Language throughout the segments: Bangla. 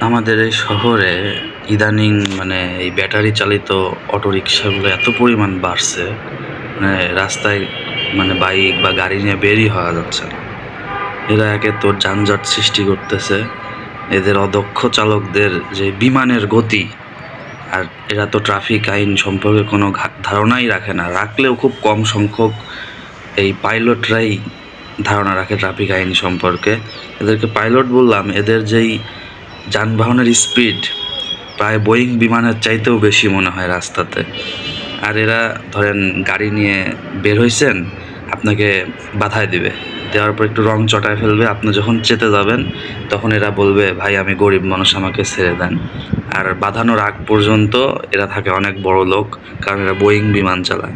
আমাদের এই শহরে ইদানিং মানে এই ব্যাটারি চালিত অটোরিকশাগুলো এত পরিমাণ বাড়ছে, মানে রাস্তায় মানে বাইক বা গাড়ি নিয়ে বেরই হওয়া যাচ্ছে না। এরা একে তো যানজট সৃষ্টি করতেছে, এদের অদক্ষ চালকদের যে বিমানের গতি, আর এরা তো ট্রাফিক আইন সম্পর্কে কোনো ধারণাই রাখে না, রাখলেও খুব কম সংখ্যক এই পাইলটরাই ধারণা রাখে ট্রাফিক আইন সম্পর্কে। এদেরকে পাইলট বললাম, এদের যেই যানবাহনের স্পিড প্রায় বোয়িং বিমানের চাইতেও বেশি মনে হয় রাস্তাতে। আর এরা ধরেন গাড়ি নিয়ে বের হয়েছেন, আপনাকে বাধায় দিবে, দেওয়ার পর একটু রং চটায় ফেলবে। আপনি যখন চেতে যাবেন তখন এরা বলবে, ভাই আমি গরিব মানুষ, আমাকে ছেড়ে দেন। আর বাঁধানোর আগ পর্যন্ত এরা থাকে অনেক বড় লোক, কারণ এরা বোয়িং বিমান চালায়।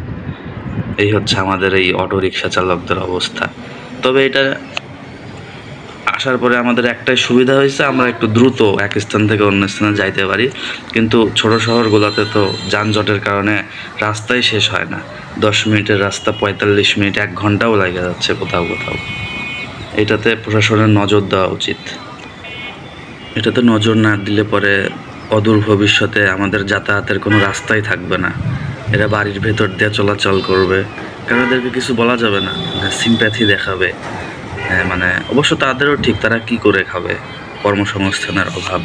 এই হচ্ছে আমাদের এই অটো রিক্সা চালকদের অবস্থা। তবে এটা আসার পরে আমাদের একটাই সুবিধা হয়েছে, আমরা একটু দ্রুত এক স্থান থেকে অন্য স্থানে যাইতে পারি। কিন্তু ছোট শহরগুলোতে তো যানজটের কারণে রাস্তাই শেষ হয় না। 10 মিনিটের রাস্তা 45 মিনিট, 1 ঘন্টাও লেগে যাচ্ছে কোথাও কোথাও। এটাতে প্রশাসনের নজর দেওয়া উচিত। এটাতে নজর না দিলে পরে অদূর ভবিষ্যতে আমাদের যাতায়াতের কোনো রাস্তাই থাকবে না। এরা বাড়ির ভেতর দিয়ে চলাচল করবে, কারণ এদেরকে কিছু বলা যাবে না, সিম্প্যাথি দেখাবে। মানে অবশ্য তাদেরও ঠিক, তারা কি করে খাবে, কর্মসংস্থানের অভাব।